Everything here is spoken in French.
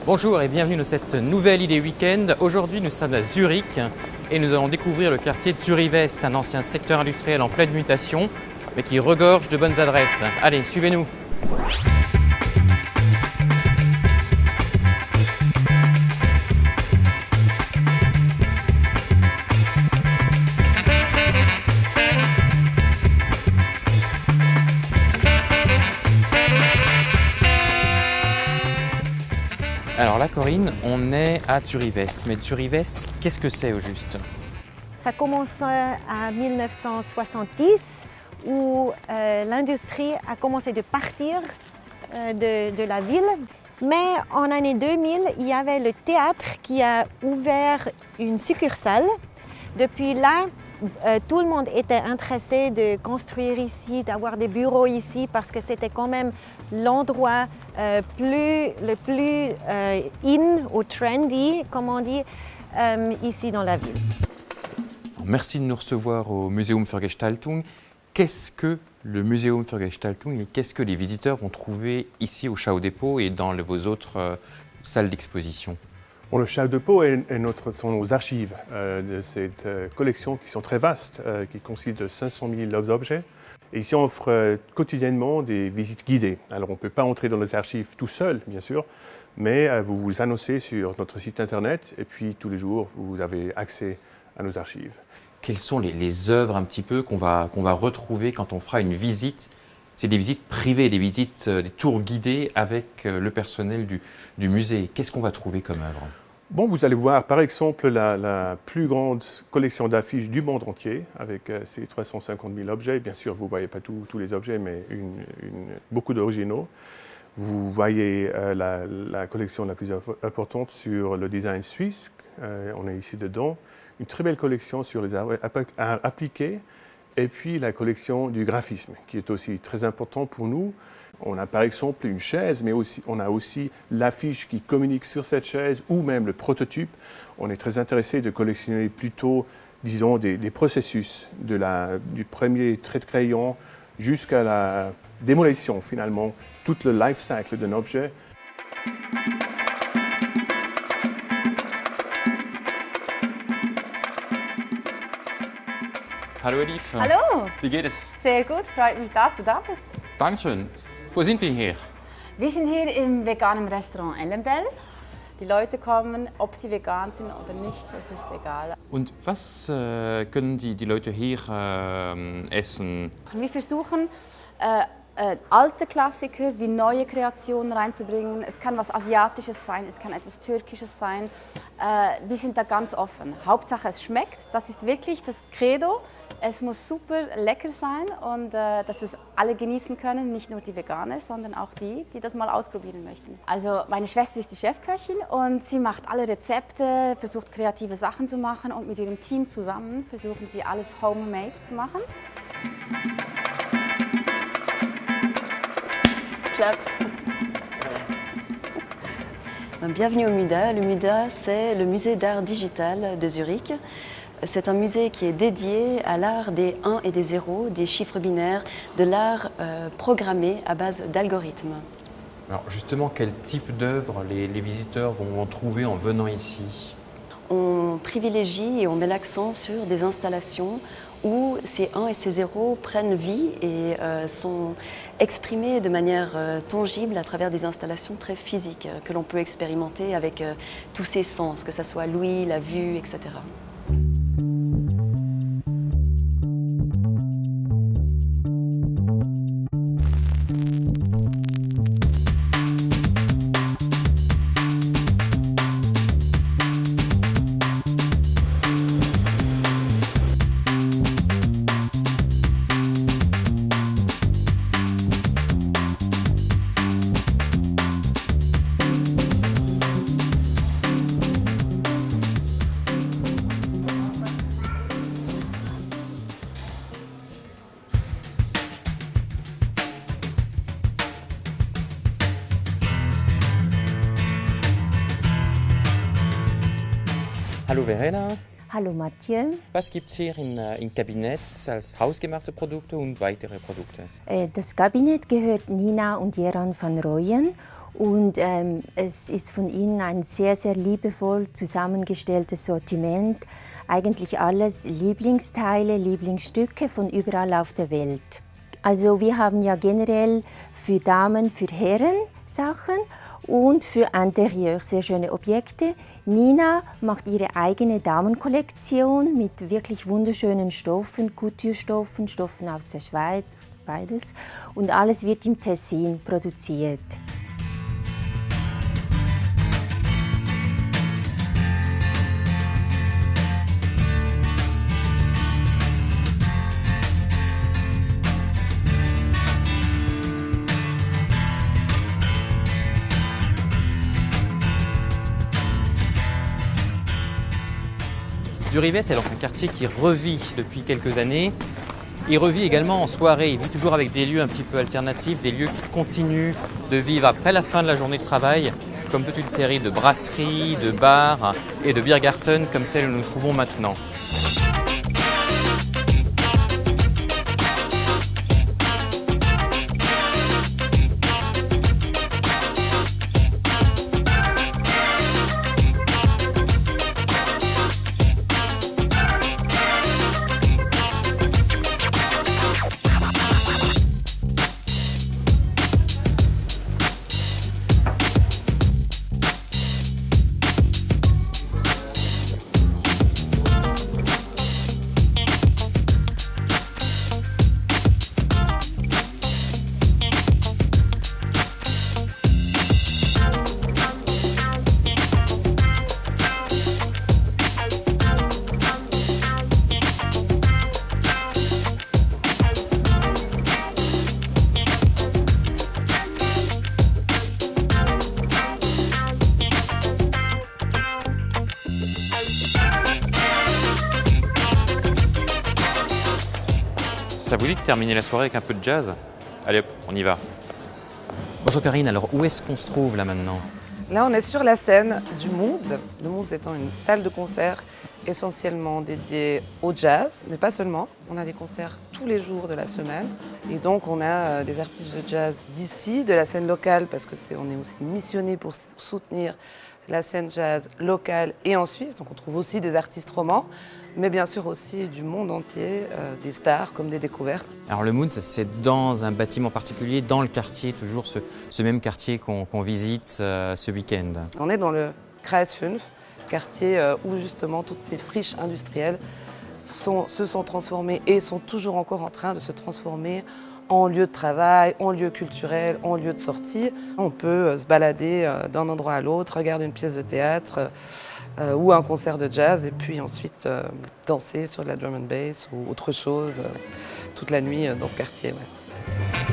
Bonjour et bienvenue dans cette nouvelle idée week-end. Aujourd'hui nous sommes à Zurich et nous allons découvrir le quartier de Zurich-West, un ancien secteur industriel en pleine mutation mais qui regorge de bonnes adresses. Allez, suivez-nous. Alors là, Corinne, on est à Zurich-West. Mais Zurich-West, qu'est-ce que c'est au juste? Ça commence en 1970 où l'industrie a commencé de partir de la ville. Mais en année 2000, il y avait le théâtre qui a ouvert une succursale. Depuis là, tout le monde était intéressé de construire ici, d'avoir des bureaux ici parce que c'était quand même l'endroit le plus in ou trendy, comme on dit, ici dans la ville. Merci de nous recevoir au Museum für Gestaltung. Qu'est-ce que le Museum für Gestaltung et qu'est-ce que les visiteurs vont trouver ici au Schau-Depot et dans vos autres salles d'exposition? Bon, le Schau-Depot sont nos archives de cette collection qui sont très vastes, qui consiste de 500 000 objets. Et ici, on offre quotidiennement des visites guidées. Alors, on ne peut pas entrer dans les archives tout seul, bien sûr, mais vous vous annoncez sur notre site internet et puis tous les jours, vous avez accès à nos archives. Quelles sont les œuvres un petit peu qu'on va retrouver quand on fera une visite? C'est des visites privées, des visites, des tours guidés avec le personnel du musée. Qu'est-ce qu'on va trouver comme œuvre? Bon, vous allez voir par exemple la plus grande collection d'affiches du monde entier avec ces 350 000 objets. Bien sûr, vous ne voyez pas tous les objets, mais beaucoup d'originaux. Vous voyez la collection la plus importante sur le design suisse. On est ici dedans. Une très belle collection sur les arts appliqués. Et puis la collection du graphisme, qui est aussi très important pour nous. On a par exemple une chaise, mais on a aussi l'affiche qui communique sur cette chaise ou même le prototype. On est très intéressé de collectionner plutôt, disons, des processus du premier trait de crayon jusqu'à la démolition finalement, tout le life cycle d'un objet. Hallo Elif. Hallo. Wie geht es? Sehr gut, freut mich, dass du da bist. Dankeschön. Wo sind wir hier? Wir sind hier im veganen Restaurant Ellenbell. Die Leute kommen, ob sie vegan sind oder nicht, das ist egal. Und was können die Leute hier essen? Wir versuchen, alte Klassiker wie neue Kreationen reinzubringen. Es kann was Asiatisches sein, es kann etwas Türkisches sein. Wir sind da ganz offen. Hauptsache es schmeckt, das ist wirklich das Credo. Es muss super lecker sein und dass es alle genießen können, nicht nur die Veganer, sondern auch die das mal ausprobieren möchten. Also meine Schwester ist die Chefköchin und sie macht alle Rezepte, versucht kreative Sachen zu machen und mit ihrem Team zusammen versuchen sie alles homemade zu machen. Clap. Bienvenue au MUDA. Le MUDA, c'est le musée d'art digital de Zurich. C'est un musée qui est dédié à l'art des 1 et des 0, des chiffres binaires, de l'art programmé à base d'algorithmes. Alors justement, quel type d'œuvre les visiteurs vont trouver en venant ici? On privilégie et on met l'accent sur des installations où ces 1 et ces 0 prennent vie et sont exprimés de manière tangible à travers des installations très physiques que l'on peut expérimenter avec tous ses sens, que ce soit l'ouïe, la vue, etc. Hallo Verena. Hallo Mathieu. Was gibt es hier im Kabinett als hausgemachte Produkte und weitere Produkte? Das Kabinett gehört Nina und Jeran van Rooyen Und es ist von ihnen ein sehr, sehr liebevoll zusammengestelltes Sortiment. Eigentlich alles Lieblingsteile, Lieblingsstücke von überall auf der Welt. Also wir haben ja generell für Damen, für Herren Sachen und für Interieur sehr schöne Objekte. Nina macht ihre eigene Damenkollektion mit wirklich wunderschönen Stoffen, Couture-Stoffen, Stoffen aus der Schweiz, beides. Und alles wird im Tessin produziert. Durivet, c'est donc un quartier qui revit depuis quelques années. Il revit également en soirée, il vit toujours avec des lieux un petit peu alternatifs, des lieux qui continuent de vivre après la fin de la journée de travail, comme toute une série de brasseries, de bars et de Biergarten comme celle où nous nous trouvons maintenant. Ça vous dit de terminer la soirée avec un peu de jazz? Allez hop, on y va. Bonjour Karine, alors où est-ce qu'on se trouve là maintenant? Là, on est sur la scène du Moons. Le Moons étant une salle de concert essentiellement dédiée au jazz, mais pas seulement. On a des concerts tous les jours de la semaine. Et donc, on a des artistes de jazz d'ici, de la scène locale, parce que on est aussi missionné pour soutenir la scène jazz locale et en Suisse. Donc, on trouve aussi des artistes romans, mais bien sûr aussi du monde entier, des stars comme des découvertes. Alors le Moon, c'est dans un bâtiment particulier, dans le quartier, toujours ce même quartier qu'on visite ce week-end. On est dans le Kreis 5, quartier où justement toutes ces friches industrielles se sont transformées et sont toujours encore en train de se transformer en lieu de travail, en lieu culturel, en lieu de sortie. On peut se balader d'un endroit à l'autre, regarder une pièce de théâtre ou un concert de jazz et puis ensuite danser sur de la drum and bass ou autre chose toute la nuit dans ce quartier. Ouais.